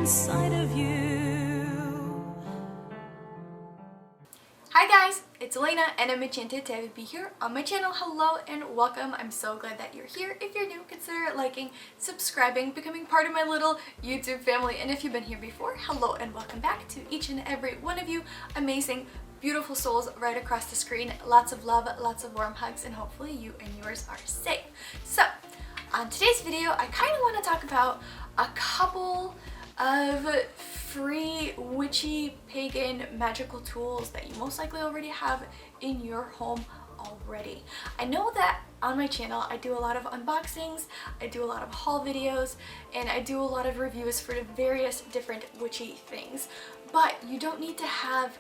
inside of you. Hi guys, it's Elena and I'm Enchanted to be here on my channel. Hello and welcome. I'm so glad that you're here. If you're new, consider liking, subscribing, becoming part of my little YouTube family. And if you've been here before, hello and welcome back to each and every one of you amazing, beautiful souls right across the screen. Lots of love, lots of warm hugs, and hopefully you and yours are safe. So, on today's video, I kind of want to talk about a couple of free witchy pagan magical tools that you most likely already have in your home already. I know that on my channel I do a lot of unboxings, I do a lot of haul videos, and I do a lot of reviews for the various different witchy things, but you don't need to have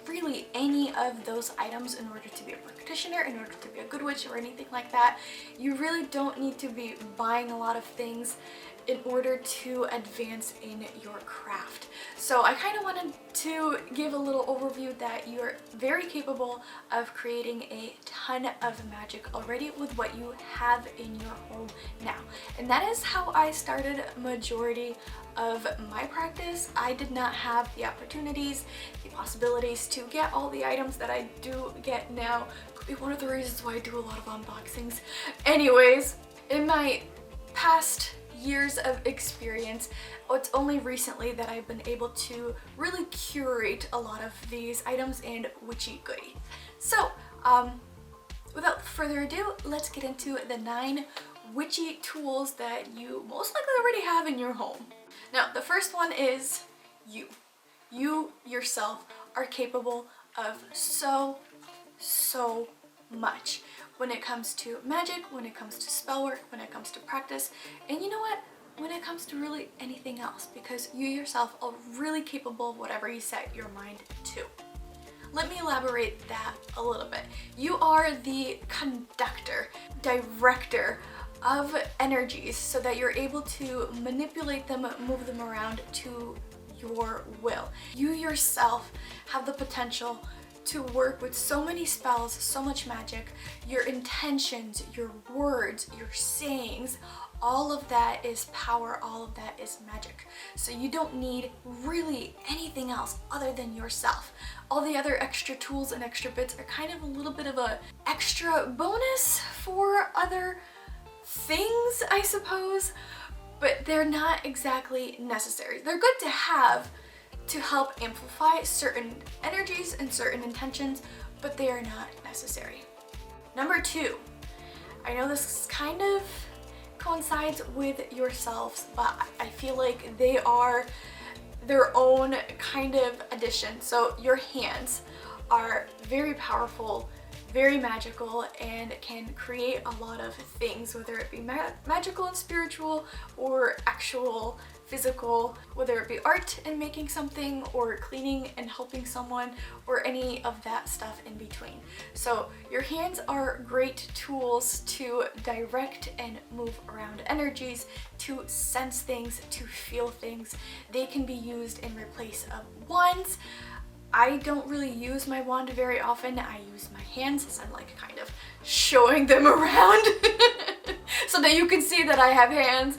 really any of those items in order to be a practitioner, in order to be a good witch or anything like that. You really don't need to be buying a lot of things in order to advance in your craft. So I kind of wanted to give a little overview that you're very capable of creating a ton of magic already with what you have in your home now. And that is how I started majority of my practice. I did not have the opportunities, the possibilities to get all the items that I do get now. Could be one of the reasons why I do a lot of unboxings. Anyways, in my past years of experience, it's only recently that I've been able to really curate a lot of these items and witchy goodies. So, without further ado, let's get into the 9 witchy tools that you most likely already have in your home. Now, the first one is you. You yourself are capable of so much when it comes to magic, when it comes to spell work, when it comes to practice, and you know what? When it comes to really anything else, because you yourself are really capable of whatever you set your mind to. Let me elaborate that a little bit. You are the conductor, director of energies so that you're able to manipulate them, move them around to your will. You yourself have the potential to work with so many spells, so much magic. Your intentions, your words, your sayings, all of that is power, all of that is magic. So you don't need really anything else other than yourself. All the other extra tools and extra bits are kind of a little bit of a extra bonus for other things, I suppose, but they're not exactly necessary. They're good to have to help amplify certain energies and certain intentions, but they are not necessary. Number 2, I know this kind of coincides with yourselves, but I feel like they are their own kind of addition. So your hands are very powerful, very magical, and can create a lot of things, whether it be magical and spiritual or actual physical, whether it be art and making something or cleaning and helping someone or any of that stuff in between. So your hands are great tools to direct and move around energies, to sense things, to feel things. They can be used in replace of wands. I don't really use my wand very often. I use my hands, so I'm like kind of showing them around so that you can see that I have hands.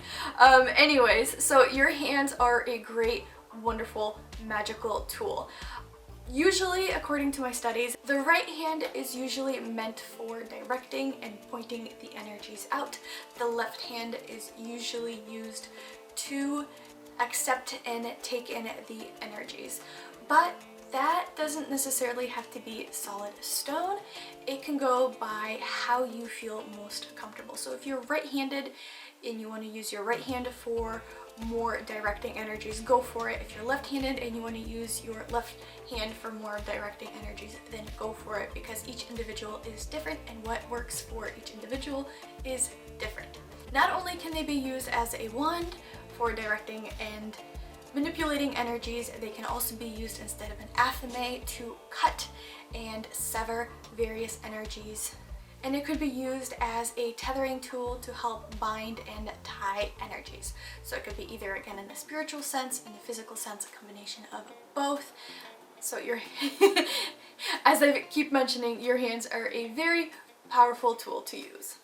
Anyways, so your hands are a great, wonderful, magical tool. Usually, according to my studies, the right hand is usually meant for directing and pointing the energies out. The left hand is usually used to accept and take in the energies. But that doesn't necessarily have to be solid stone. It can go by how you feel most comfortable. So if you're right-handed and you want to use your right hand for more directing energies, go for it. If you're left-handed and you want to use your left hand for more directing energies, then go for it, because each individual is different and what works for each individual is different. Not only can they be used as a wand for directing and manipulating energies, they can also be used instead of an athame to cut and sever various energies. And it could be used as a tethering tool to help bind and tie energies. So it could be either, again, in the spiritual sense, in the physical sense, a combination of both. So as I keep mentioning, your hands are a very powerful tool to use.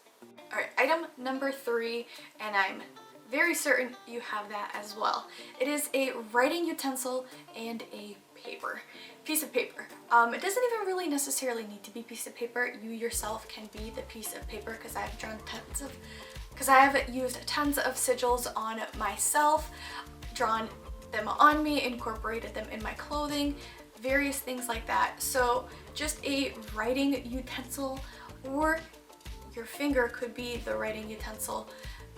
Alright, item number 3, and I'm very certain you have that as well. It is a writing utensil and a piece of paper. It doesn't even really necessarily need to be a piece of paper. You yourself can be the piece of paper, because I have used tons of sigils on myself, drawn them on me, incorporated them in my clothing, various things like that. So just a writing utensil, or your finger could be the writing utensil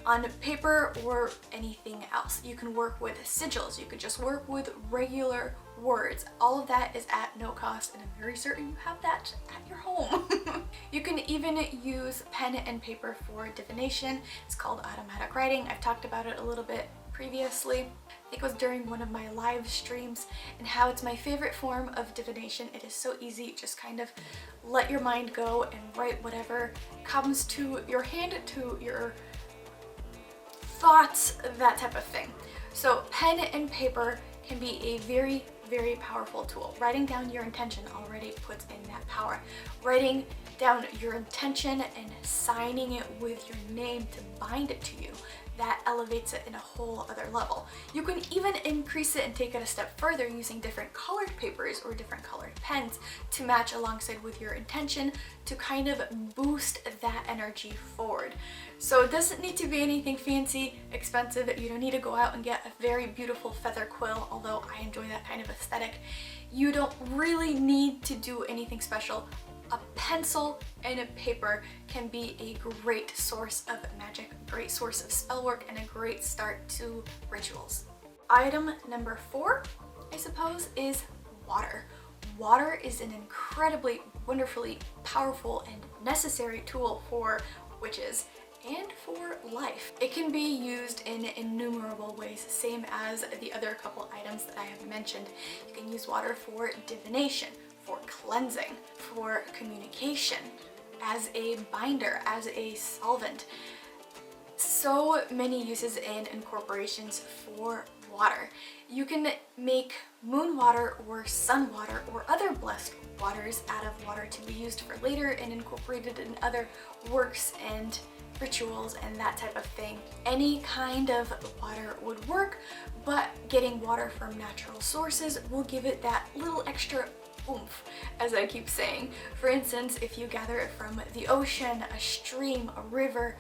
on paper or anything else. You can work with sigils, you could just work with regular words. All of that is at no cost, and I'm very certain you have that at your home. You can even use pen and paper for divination. It's called automatic writing. I've talked about it a little bit previously. I think it was during one of my live streams, and how it's my favorite form of divination. It is so easy, just kind of let your mind go and write whatever comes to your hand, to your thoughts, that type of thing. So pen and paper can be a very, very powerful tool. Writing down your intention already puts in that power. Writing down your intention and signing it with your name to bind it to you, that elevates it in a whole other level. You can even increase it and take it a step further using different colored papers or different colored pens to match alongside with your intention, to kind of boost that energy forward. So it doesn't need to be anything fancy, expensive. You don't need to go out and get a very beautiful feather quill, although I enjoy that kind of aesthetic. You don't really need to do anything special. A pencil and a paper can be a great source of magic, a great source of spell work, and a great start to rituals. Item number 4, I suppose, is water. Water is an incredibly, wonderfully powerful and necessary tool for witches and for life. It can be used in innumerable ways, same as the other couple items that I have mentioned. You can use water for divination, for cleansing, for communication, as a binder, as a solvent. So many uses and incorporations for water. You can make moon water or sun water or other blessed waters out of water to be used for later and incorporated in other works and rituals and that type of thing. Any kind of water would work, but getting water from natural sources will give it that little extra oomph, as I keep saying. For instance, if you gather it from the ocean, a stream, a river,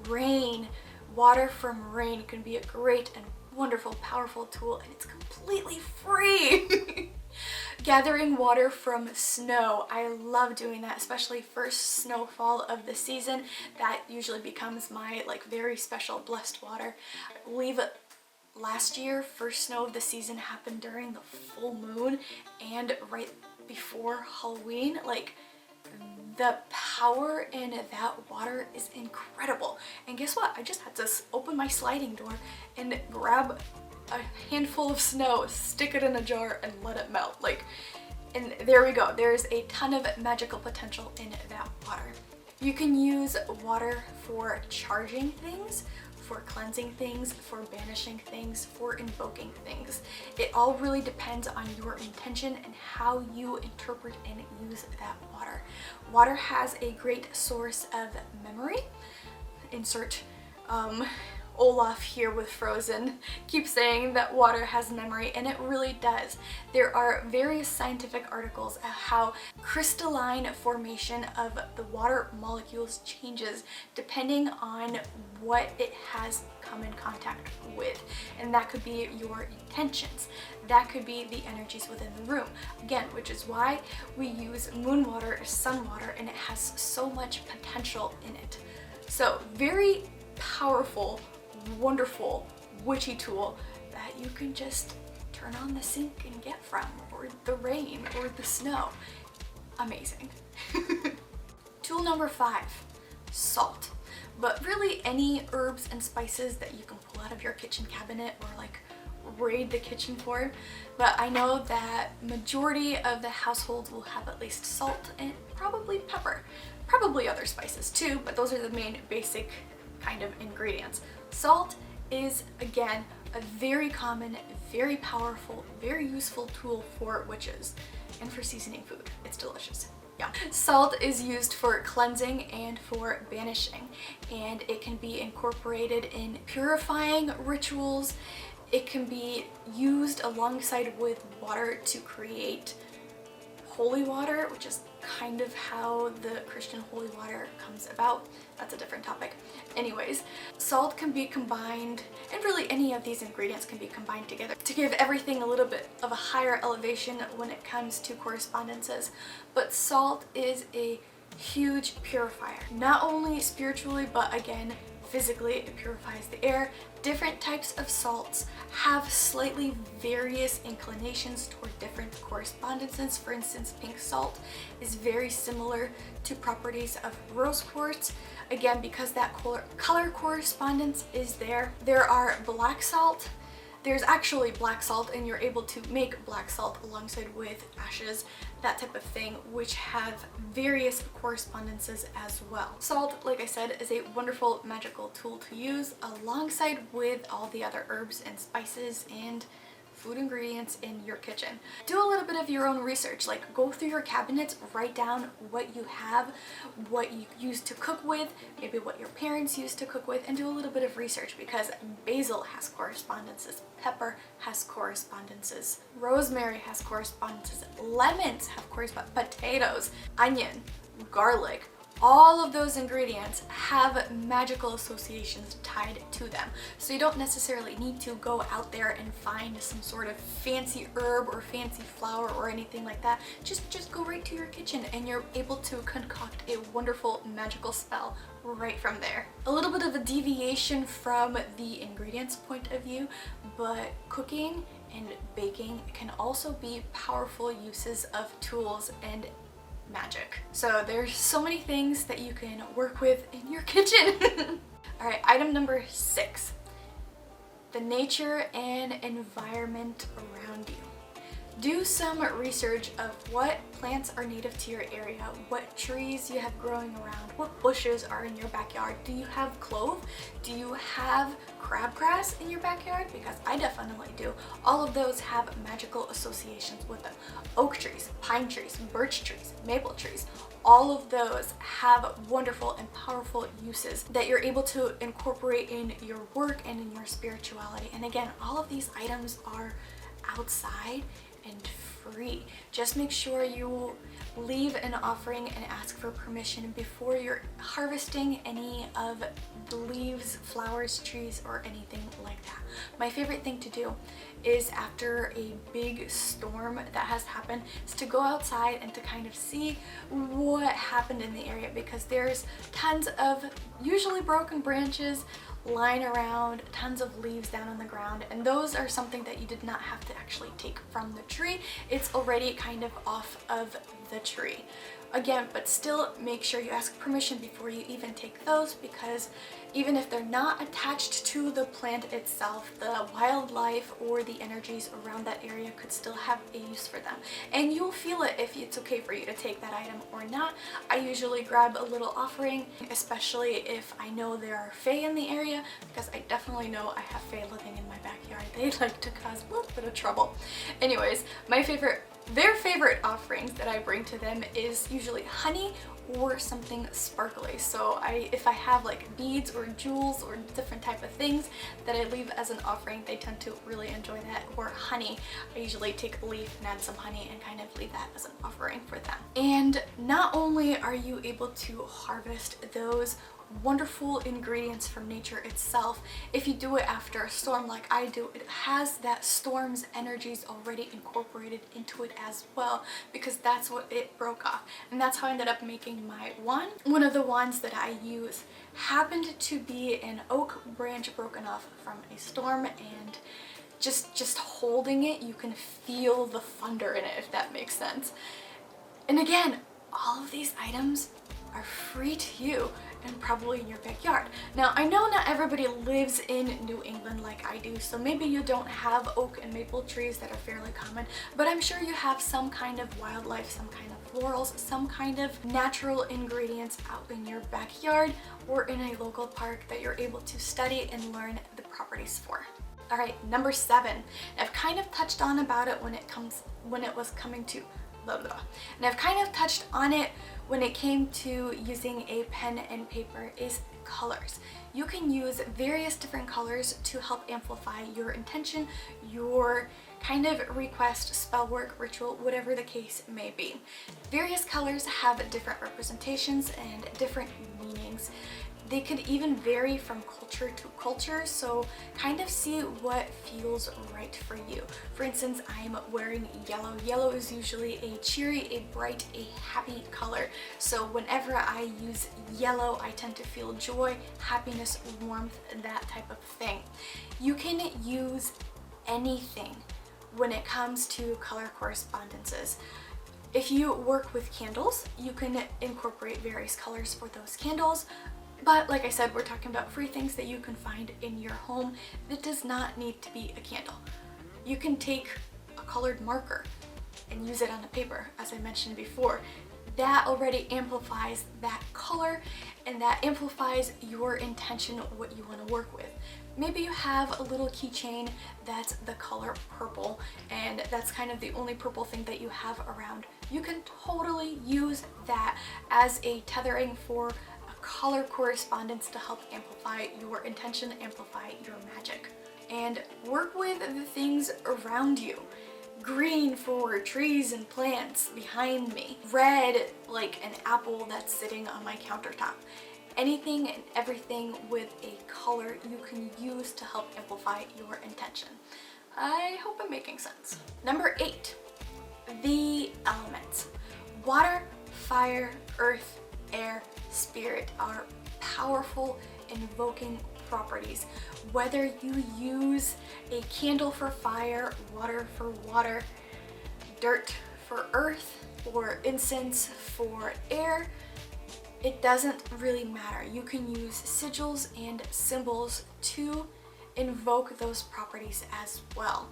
rain, water from rain can be a great and wonderful, powerful tool, and it's completely free. Gathering water from snow, I love doing that, especially first snowfall of the season. That usually becomes my very special blessed water. I believe last year, first snow of the season happened during the full moon and right before Halloween. The power in that water is incredible. And guess what? I just had to open my sliding door and grab a handful of snow, stick it in a jar, and let it melt. And there we go. There's a ton of magical potential in that water. You can use water for charging things, for cleansing things, for banishing things, for invoking things. It all really depends on your intention and how you interpret and use that water. Water has a great source of memory. Insert Olaf here with Frozen keeps saying that water has memory, and it really does. There are various scientific articles of how crystalline formation of the water molecules changes depending on what it has come in contact with. And that could be your intentions. That could be the energies within the room. Again, which is why we use moon water or sun water, and it has so much potential in it. So very powerful, wonderful, witchy tool that you can just turn on the sink and get from, or the rain, or the snow. Amazing. Tool number 5, salt. But really any herbs and spices that you can pull out of your kitchen cabinet or raid the kitchen for. But I know that majority of the households will have at least salt and probably pepper. Probably other spices too, but those are the main basic kind of ingredients. Salt is, again, a very common, very powerful, very useful tool for witches and for seasoning food. It's delicious. Yeah. Salt is used for cleansing and for banishing, and it can be incorporated in purifying rituals. It can be used alongside with water to create holy water, which is kind of how the Christian holy water comes about. That's a different topic. Anyways, salt can be combined, and really any of these ingredients can be combined together to give everything a little bit of a higher elevation when it comes to correspondences. But salt is a huge purifier, not only spiritually, but again, physically. It purifies the air. Different types of salts have slightly various inclinations toward different correspondences. For instance, pink salt is very similar to properties of rose quartz. Again, because that color correspondence is there. There are black salt. There's actually black salt, and you're able to make black salt alongside with ashes, that type of thing, which have various correspondences as well. Salt, like I said, is a wonderful magical tool to use alongside with all the other herbs and spices and food ingredients in your kitchen. Do a little bit of your own research, like go through your cabinets, write down what you have, what you used to cook with, maybe what your parents used to cook with, and do a little bit of research, because basil has correspondences, pepper has correspondences, rosemary has correspondences, lemons have correspondences, potatoes, onion, garlic. All of those ingredients have magical associations tied to them. So you don't necessarily need to go out there and find some sort of fancy herb or fancy flower or anything like that. Just go right to your kitchen and you're able to concoct a wonderful magical spell right from there. A little bit of a deviation from the ingredients point of view, but cooking and baking can also be powerful uses of tools and magic. So there's so many things that you can work with in your kitchen. All right, item number 6, the nature and environment around you. Do some research of what plants are native to your area, what trees you have growing around, what bushes are in your backyard. Do you have clove? Do you have crabgrass in your backyard? Because I definitely do. All of those have magical associations with them. Oak trees, pine trees, birch trees, maple trees, all of those have wonderful and powerful uses that you're able to incorporate in your work and in your spirituality. And again, all of these items are outside and free. Just make sure you leave an offering and ask for permission before you're harvesting any of the leaves, flowers, trees, or anything like that. My favorite thing to do is after a big storm that has happened is to go outside and to kind of see what happened in the area, because there's tons of usually broken branches lying around, tons of leaves down on the ground, and those are something that you did not have to actually take from the tree. It's already kind of off of the tree. Again, but still make sure you ask permission before you even take those, because even if they're not attached to the plant itself, the wildlife or the energies around that area could still have a use for them. And you'll feel it if it's okay for you to take that item or not. I usually grab a little offering, especially if I know there are fae in the area, because I definitely know I have fae living in my backyard. They like to cause a little bit of trouble. Anyways, their favorite offerings that I bring to them is usually honey or something sparkly. So if I have like beads or jewels or different type of things that I leave as an offering, they tend to really enjoy that. Or honey, I usually take a leaf and add some honey and kind of leave that as an offering for them. And not only are you able to harvest those wonderful ingredients from nature itself, if you do it after a storm like I do, it has that storm's energies already incorporated into it as well, because that's what it broke off. And that's how I ended up making my wand. One of the wands that I use happened to be an oak branch broken off from a storm, and just holding it, you can feel the thunder in it, if that makes sense. And again, all of these items are free to you and probably in your backyard. Now, I know not everybody lives in New England like I do, so maybe you don't have oak and maple trees that are fairly common, but I'm sure you have some kind of wildlife, some kind of florals, some kind of natural ingredients out in your backyard or in a local park that you're able to study and learn the properties for. All right, number 7. I've kind of touched on about it when it was coming to blah, blah, blah. And I've kind of touched on it when it came to using a pen and paper is colors. You can use various different colors to help amplify your intention, your kind of request, spell work, ritual, whatever the case may be. Various colors have different representations and different meanings. They could even vary from culture to culture, so kind of see what feels right for you. For instance, I'm wearing yellow. Yellow is usually a cheery, a bright, a happy color. So whenever I use yellow, I tend to feel joy, happiness, warmth, that type of thing. You can use anything when it comes to color correspondences. If you work with candles, you can incorporate various colors for those candles. But like I said, we're talking about free things that you can find in your home that does not need to be a candle. You can take a colored marker and use it on the paper, as I mentioned before. That already amplifies that color and that amplifies your intention, what you want to work with. Maybe you have a little keychain that's the color purple and that's kind of the only purple thing that you have around. You can totally use that as a tethering for color correspondence to help amplify your intention, amplify your magic. And work with the things around you. Green for trees and plants behind me. Red, like an apple that's sitting on my countertop. Anything and everything with a color you can use to help amplify your intention. I hope I'm making sense. Number 8, the elements. Water, fire, earth, air, spirit are powerful invoking properties. Whether you use a candle for fire, water for water, dirt for earth, or incense for air, it doesn't really matter. You can use sigils and symbols to invoke those properties as well.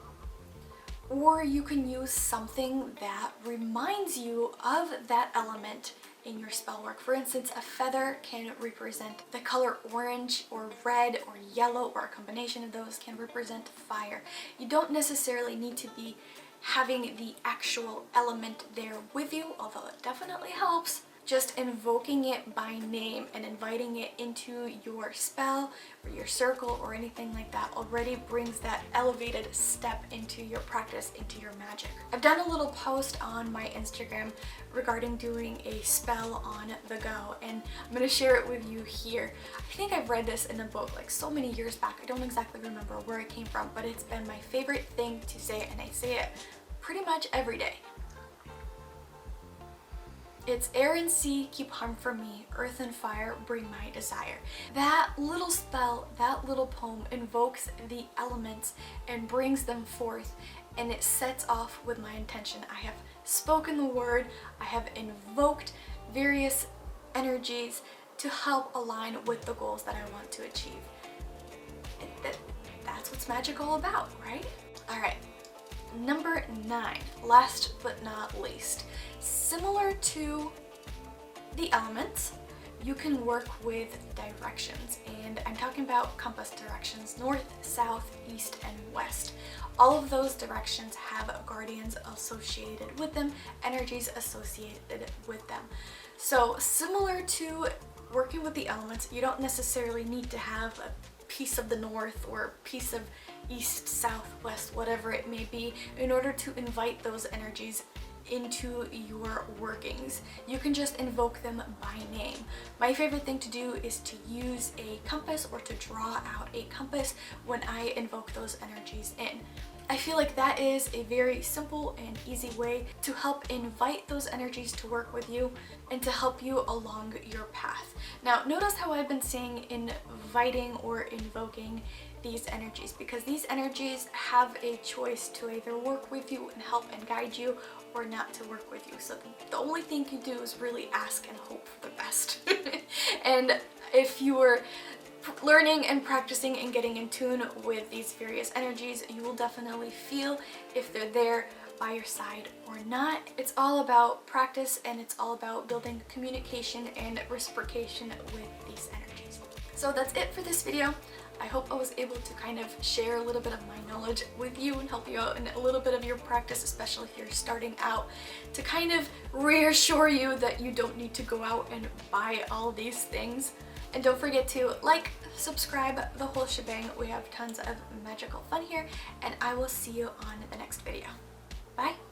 Or you can use something that reminds you of that element in your spell work. For instance, a feather can represent the color orange or red or yellow, or a combination of those can represent fire. You don't necessarily need to be having the actual element there with you, although it definitely helps. Just invoking it by name and inviting it into your spell or your circle or anything like that already brings that elevated step into your practice, into your magic. I've done a little post on my Instagram regarding doing a spell on the go, and I'm going to share it with you here. I think I've read this in a book like so many years back. I don't exactly remember where it came from, but it's been my favorite thing to say, and I say it pretty much every day. It's air and sea keep harm from me, earth and fire bring my desire. That little spell, that little poem invokes the elements and brings them forth, and it sets off with my intention. I have spoken the word, I have invoked various energies to help align with the goals that I want to achieve. That's what's magic all about, right? All right. Number 9, last but not least. Similar to the elements, you can work with directions, and I'm talking about compass directions: north, south, east, and west. All of those directions have guardians associated with them, energies associated with them. So similar to working with the elements, you don't necessarily need to have a piece of the north or a piece of east, south, west, whatever it may be, in order to invite those energies into your workings. You can just invoke them by name. My favorite thing to do is to use a compass or to draw out a compass when I invoke those energies in. I feel like that is a very simple and easy way to help invite those energies to work with you and to help you along your path. Now, notice how I've been saying inviting or invoking these energies, because these energies have a choice to either work with you and help and guide you, or not to work with you. So the only thing you do is really ask and hope for the best. And if you are learning and practicing and getting in tune with these various energies, you will definitely feel if they're there by your side or not. It's all about practice, and it's all about building communication and reciprocation with these energies. So that's it for this video. I hope I was able to kind of share a little bit of my knowledge with you and help you out in a little bit of your practice, especially if you're starting out, to kind of reassure you that you don't need to go out and buy all these things. And don't forget to like, subscribe, the whole shebang. We have tons of magical fun here, and I will see you on the next video. Bye!